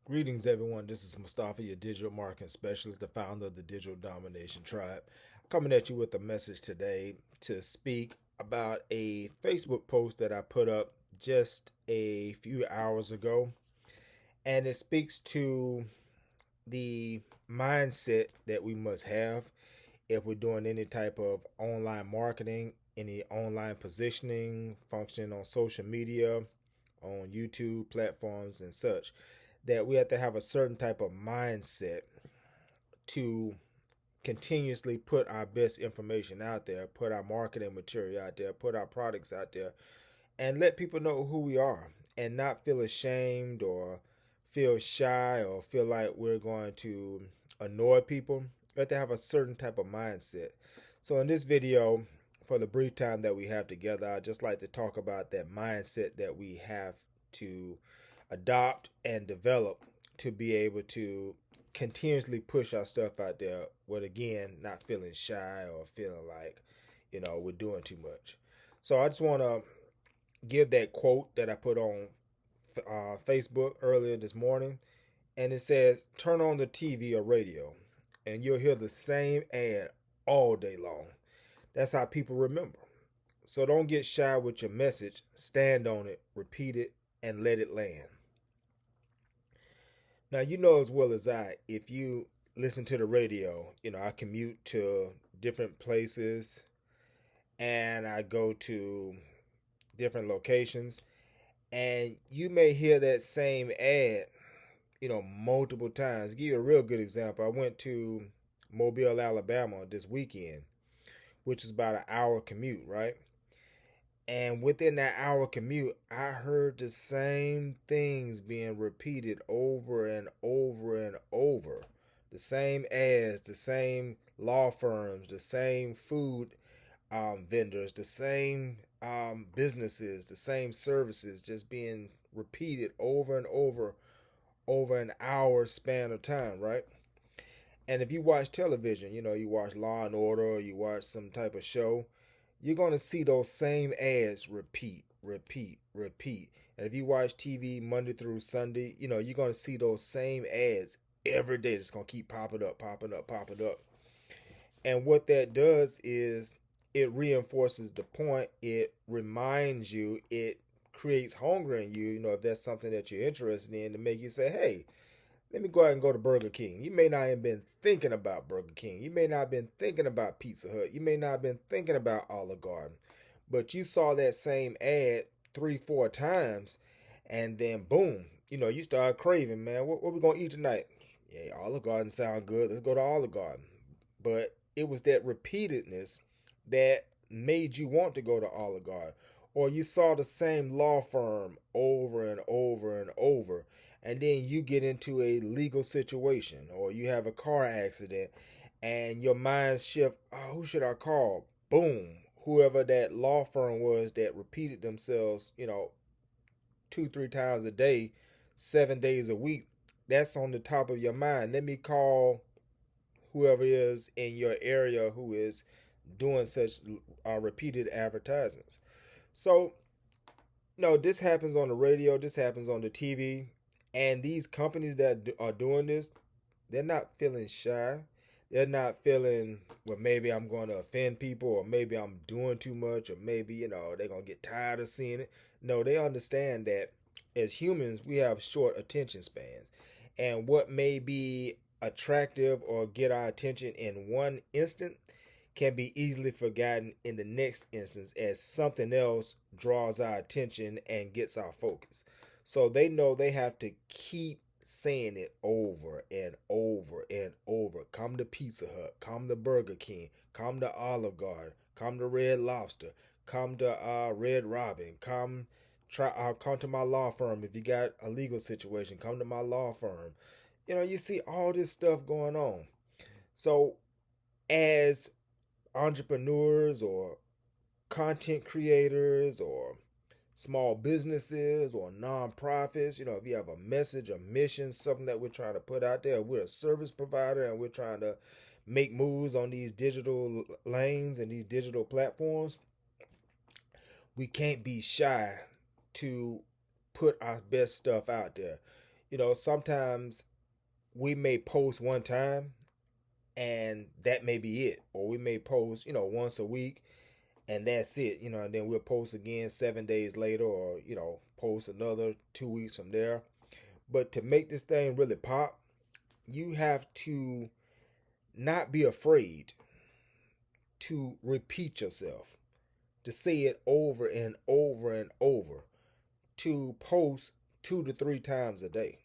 Greetings, everyone. This is Mustafa, your digital marketing specialist, the founder of the Digital Domination Tribe. Coming at you with a message today to speak about a Facebook post that I put up just a few hours ago. And it speaks to the mindset that we must have if we're doing any type of online marketing, any online positioning, function on social media, on YouTube platforms, and such, that we have to have a certain type of mindset to continuously put our best information out there, put our marketing material out there, put our products out there, and let people know who we are and not feel ashamed or feel shy or feel like we're going to annoy people. We have to have a certain type of mindset. So, in this video, for the brief time that we have together, I'd just like to talk about that mindset that we have to adopt and develop to be able to continuously push our stuff out there with, again, not feeling shy or feeling like we're doing too much. So I just want to give that quote that I put on Facebook earlier this morning, and it says, turn on the TV or radio and you'll hear the same ad all day long. That's how people remember. So don't get shy with your message. Stand on it, repeat it, and let it land. Now, you know as well as I, if you listen to the radio, I commute to different places and I go to different locations, and you may hear that same ad, multiple times. I'll give you a real good example. I went to Mobile, Alabama this weekend, which is about an hour commute, right? And within that hour commute, I heard the same things being repeated over and over and over. The same ads, the same law firms, the same food vendors, the same businesses, the same services just being repeated over and over an hour span of time, right? And if you watch television, you watch Law and Order or you watch some type of show, you're going to see those same ads repeat, repeat, repeat. And if you watch TV Monday through Sunday, you're going to see those same ads every day. It's going to keep popping up, popping up, popping up. And what that does is it reinforces the point. It reminds you, it creates hunger in you, if that's something that you're interested in, to make you say, hey, let me go out and go to Burger King. You may not have been thinking about Burger King. You may not have been thinking about Pizza Hut. You may not have been thinking about Olive Garden. But you saw that same ad 3, 4 times, and then boom, you start craving, man. What we gonna eat tonight? Yeah, Olive Garden sound good. Let's go to Olive Garden. But it was that repeatedness that made you want to go to Olive Garden. Or you saw the same law firm over and over and over, and then you get into a legal situation or you have a car accident and your mind shift, oh, who should I call? Boom, whoever that law firm was that repeated themselves 2 3 times a day, 7 days a week, that's on the top of your mind. Let me call whoever is in your area who is doing such repeated advertisements. So no, this happens on the radio, this happens on the TV, and these companies that are doing this, they're not feeling shy. They're not feeling, well, maybe I'm going to offend people, or maybe I'm doing too much, or maybe, they're going to get tired of seeing it. No, they understand that as humans, we have short attention spans. And what may be attractive or get our attention in one instant can be easily forgotten in the next instance as something else draws our attention and gets our focus. So they know they have to keep saying it over and over and over. Come to Pizza Hut, come to Burger King, come to Olive Garden, come to Red Lobster, come to Red Robin, come to my law firm. If you got a legal situation, come to my law firm. You see all this stuff going on. So as entrepreneurs or content creators or small businesses or nonprofits, if you have a message, a mission, something that we're trying to put out there, we're a service provider and we're trying to make moves on these digital lanes and these digital platforms, we can't be shy to put our best stuff out there. Sometimes we may post one time and that may be it. Or we may post, once a week and that's it, and then we'll post again 7 days later, or, post another 2 weeks from there. But to make this thing really pop, you have to not be afraid to repeat yourself, to say it over and over and over, to post 2 to 3 times a day.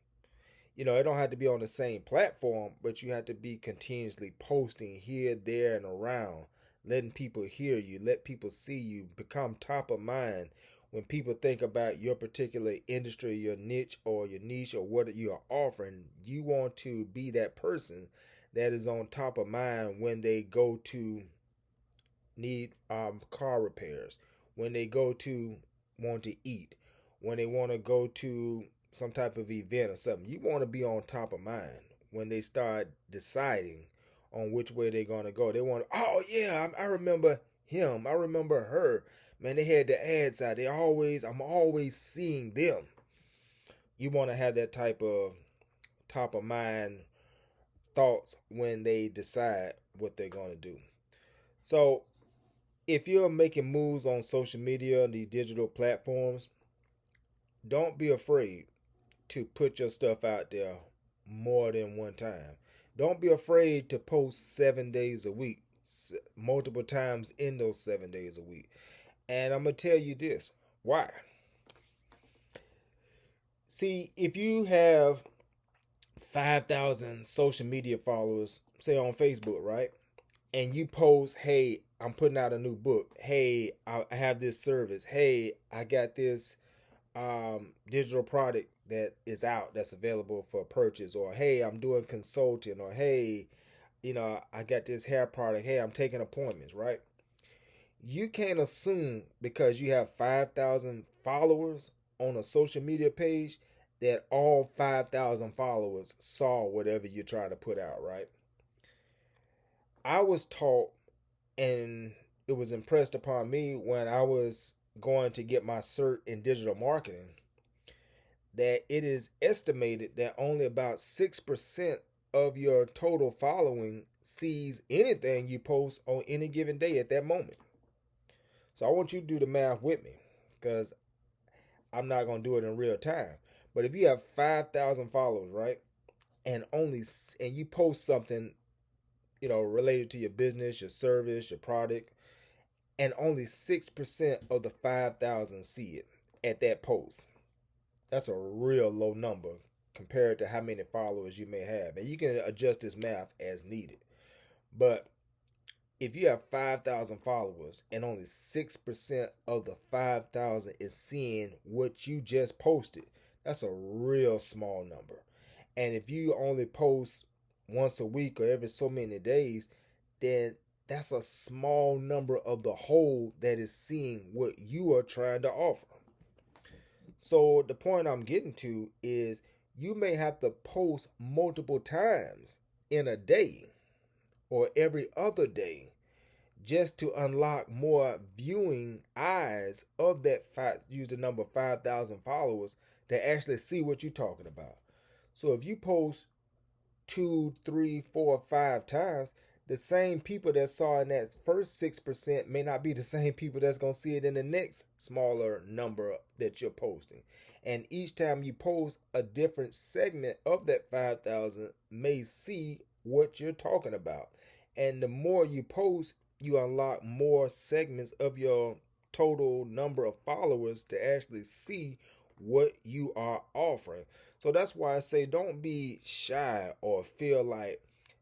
It don't have to be on the same platform, but you have to be continuously posting here, there, and around, letting people hear you, let people see you, become top of mind. When people think about your particular industry, your niche, or what you are offering, you want to be that person that is on top of mind when they go to need car repairs, when they go to want to eat, when they want to go to some type of event or something. You want to be on top of mind when they start deciding on which way they're going to go. They want, oh yeah, I remember him, I remember her. Man, they had the ads out. I'm always seeing them. You want to have that type of top of mind thoughts when they decide what they're going to do. So if you're making moves on social media and these digital platforms, don't be afraid to put your stuff out there more than one time. Don't be afraid to post 7 days a week, multiple times in those 7 days a week. And I'm going to tell you this. Why? See, if you have 5,000 social media followers, say on Facebook, right? And you post, hey, I'm putting out a new book. Hey, I have this service. Hey, I got this digital product that is out that's available for purchase. Or, hey, I'm doing consulting. Or, hey, I got this hair product. Hey, I'm taking appointments, right? You can't assume because you have 5,000 followers on a social media page that all 5,000 followers saw whatever you're trying to put out, right? I was taught, and it was impressed upon me when I was going to get my cert in digital marketing, that it is estimated that only about 6% of your total following sees anything you post on any given day at that moment. So I want you to do the math with me, because I'm not going to do it in real time. But if you have 5,000 followers, right, and you post something, related to your business, your service, your product, and only 6% of the 5,000 see it at that post, that's a real low number compared to how many followers you may have. And you can adjust this math as needed. But if you have 5,000 followers and only 6% of the 5,000 is seeing what you just posted, that's a real small number. And if you only post once a week or every so many days, then that's a small number of the whole that is seeing what you are trying to offer. So the point I'm getting to is you may have to post multiple times in a day or every other day just to unlock more viewing eyes of use the number 5,000 followers to actually see what you're talking about. So if you post 2, 3, 4, 5 times, the same people that saw in that first 6% may not be the same people that's going to see it in the next smaller number that you're posting. And each time you post, a different segment of that 5,000 may see what you're talking about. And the more you post, you unlock more segments of your total number of followers to actually see what you are offering. So that's why I say don't be shy or feel like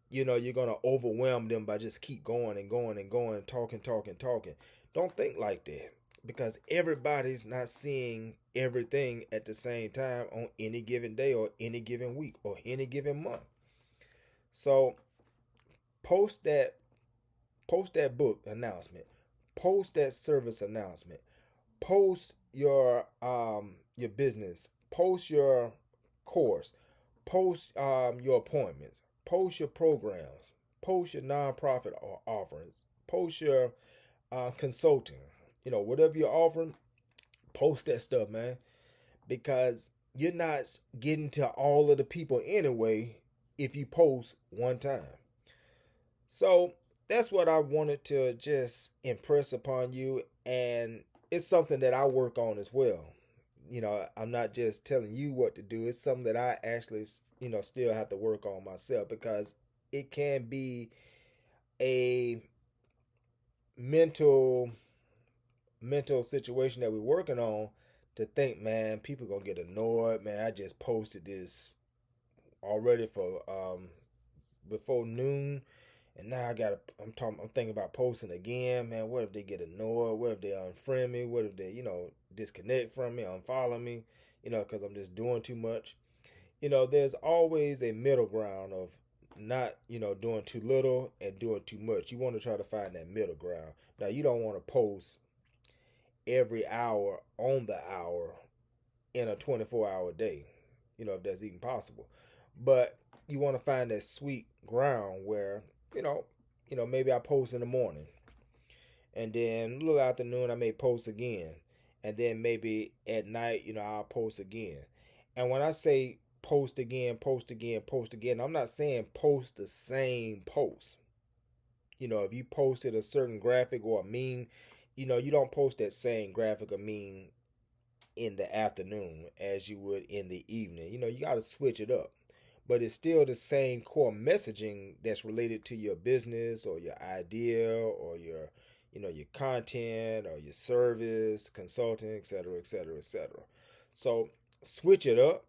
you're going to overwhelm them by just keep going and going and going, talking. Don't think like that, because everybody's not seeing everything at the same time on any given day or any given week or any given month. So post that book announcement, post that service announcement, post your business, post your course, post your appointments, post your programs, post your nonprofit offerings, post your consulting, whatever you're offering, post that stuff, man, because you're not getting to all of the people anyway if you post one time. So that's what I wanted to just impress upon you. And it's something that I work on as well. I'm not just telling you what to do. It's something that I actually, still have to work on myself, because it can be a mental situation that we're working on, to think, man, people gonna get annoyed. Man, I just posted this already for before noon, and now I'm thinking about posting again. Man, what if they get annoyed? What if they unfriend me? What if they, disconnect from me, unfollow me? Because I'm just doing too much. There's always a middle ground of not, doing too little and doing too much. You want to try to find that middle ground. Now, you don't want to post every hour on the hour in a 24-hour day, if that's even possible. But you want to find that sweet ground where, maybe I post in the morning, and then a little afternoon I may post again, and then maybe at night, I'll post again. And when I say post again, post again, post again, I'm not saying post the same post. If you posted a certain graphic or a meme, you don't post that same graphic or meme in the afternoon as you would in the evening. You got to switch it up. But it's still the same core messaging that's related to your business or your idea or your content or your service, consulting, etc., etc., etc. So switch it up,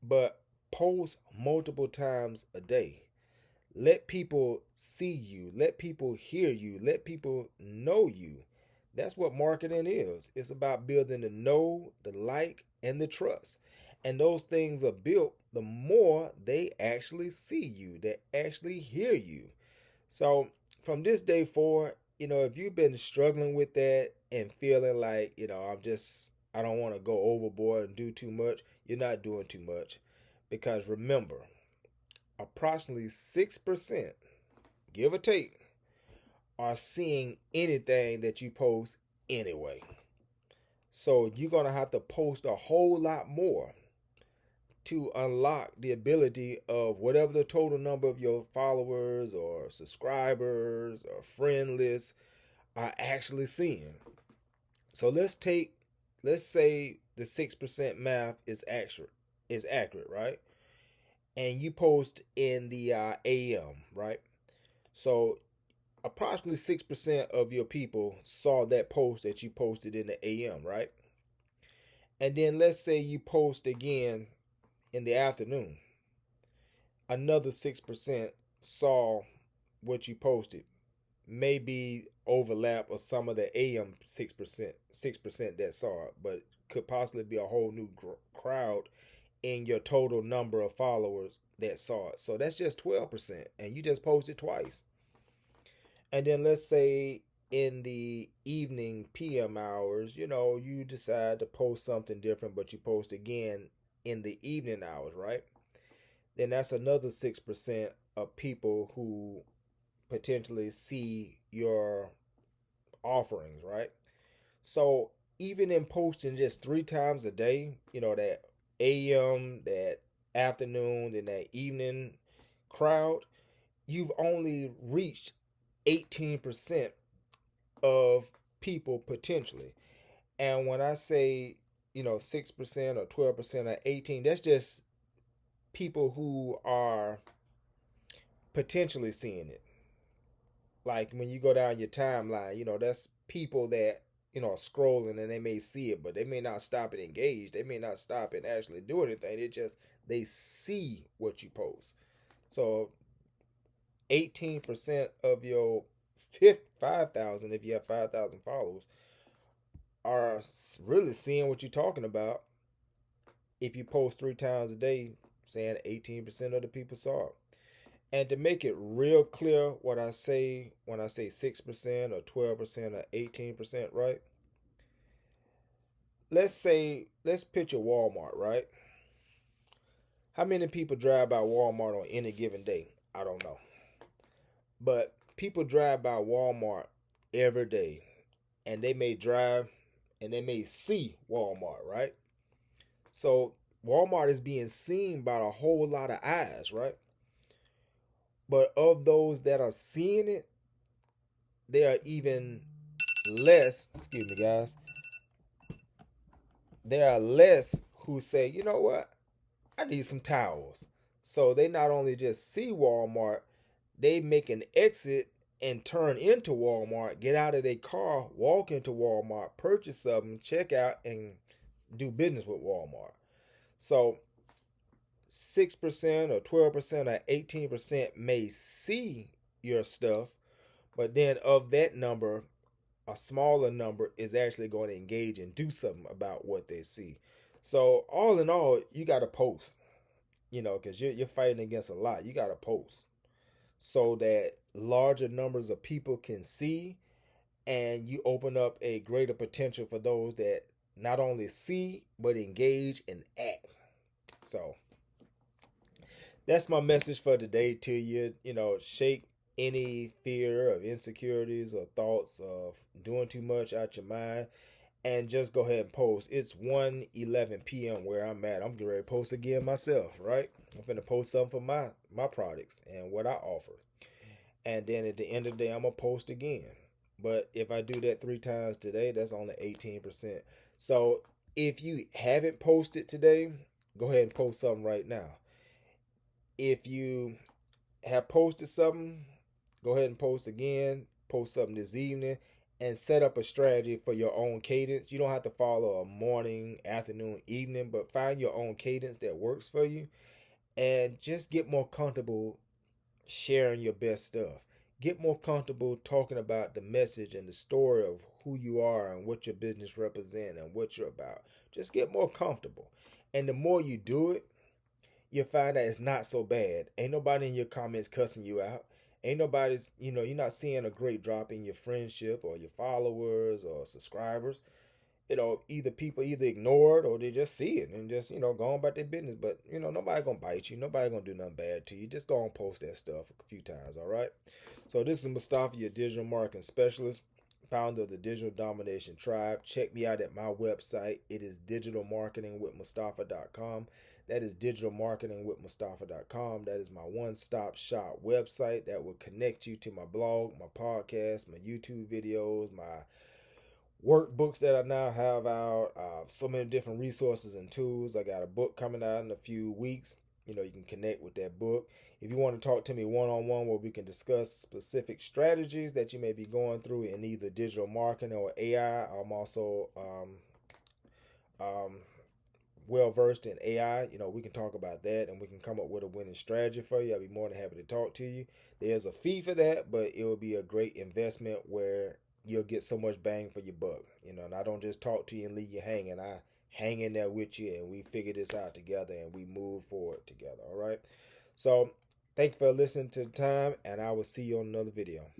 but post multiple times a day. Let people see you. Let people hear you. Let people know you. That's what marketing is. It's about building the know, the like, and the trust. And those things are built the more they actually see you, they actually hear you. So from this day forward, if you've been struggling with that and feeling like, I don't want to go overboard and do too much, you're not doing too much. Because remember, approximately 6%, give or take, are seeing anything that you post anyway. So you're going to have to post a whole lot more to unlock the ability of whatever the total number of your followers or subscribers or friend lists are actually seeing. So let's say the 6% math is accurate, right? And you post in the AM, right? So approximately 6% of your people saw that post that you posted in the AM, right? And then let's say you post again in the afternoon. Another 6% saw what you posted. Maybe overlap of some of the AM 6% that saw it, but could possibly be a whole new crowd in your total number of followers that saw it. So that's just 12%, and you just posted twice. And then let's say in the evening PM hours, you decide to post something different, but you post again in the evening hours, right? Then that's another 6% of people who potentially see your offerings, right? So even in posting just 3 times a day, that AM, that afternoon, and that evening crowd, you've only reached 18% of people potentially. And when I say, 6% or 12% or 18, that's just people who are potentially seeing it. Like when you go down your timeline, that's people that, are scrolling and they may see it, but they may not stop and engage. They may not stop and actually do anything. They see what you post. So 18% of your 5,000, if you have 5,000 followers, are really seeing what you're talking about. If you post 3 times a day, saying 18% of the people saw it. And to make it real clear what I say when I say 6% or 12% or 18%, right? Let's picture Walmart, right? How many people drive by Walmart on any given day? I don't know. But people drive by Walmart every day, and they may drive and they may see Walmart, right? So Walmart is being seen by a whole lot of eyes, right? But of those that are seeing it, there are even less, excuse me, guys, there are less who say, you know what, I need some towels. So they not only just see Walmart, they make an exit and turn into Walmart, get out of their car, walk into Walmart, purchase something, check out, and do business with Walmart. So 6% or 12% or 18% may see your stuff, but then of that number, a smaller number is actually going to engage and do something about what they see. So all in all, you got to post, because you're fighting against a lot. You got to post so that larger numbers of people can see, and you open up a greater potential for those that not only see but engage and act. So that's my message for today to you. Shake any fear of insecurities or thoughts of doing too much out your mind, and just go ahead and post. It's 1:11 p.m. where I'm at. I'm getting ready to post again myself, right? I'm gonna post something for my products and what I offer. And then at the end of the day, I'm gonna post again. But if I do that 3 times today, that's only 18%. So if you haven't posted today, go ahead and post something right now. If you have posted something, go ahead and post again. Post something this evening and set up a strategy for your own cadence. You don't have to follow a morning, afternoon, evening, but find your own cadence that works for you, and just get more comfortable sharing your best stuff. Get more comfortable talking about the message and the story of who you are and what your business represents and what you're about. Just get more comfortable. And the more you do it, you'll find that it's not so bad. Ain't nobody in your comments cussing you out. Ain't nobody's, you're not seeing a great drop in your friendship or your followers or subscribers. Either people either ignore it or they just see it and just, go on about their business. But, nobody gonna bite you. Nobody gonna do nothing bad to you. Just go and post that stuff a few times, all right? So this is Mustafa, your digital marketing specialist, founder of the Digital Domination Tribe. Check me out at my website. It is digitalmarketingwithmustafa.com. That is digitalmarketingwithmustafa.com. That is my one-stop shop website that will connect you to my blog, my podcast, my YouTube videos, my workbooks that I now have out, so many different resources and tools. I got a book coming out in a few weeks. You can connect with that book. If you want to talk to me one-on-one where we can discuss specific strategies that you may be going through in either digital marketing or AI, I'm also well versed in AI. We can talk about that and we can come up with a winning strategy for you. I'll be more than happy to talk to you. There's a fee for that, but it will be a great investment where you'll get so much bang for your buck. And I don't just talk to you and leave you hanging. I hang in there with you and we figure this out together and we move forward together. All right. So thank you for listening to the time, and I will see you on another video.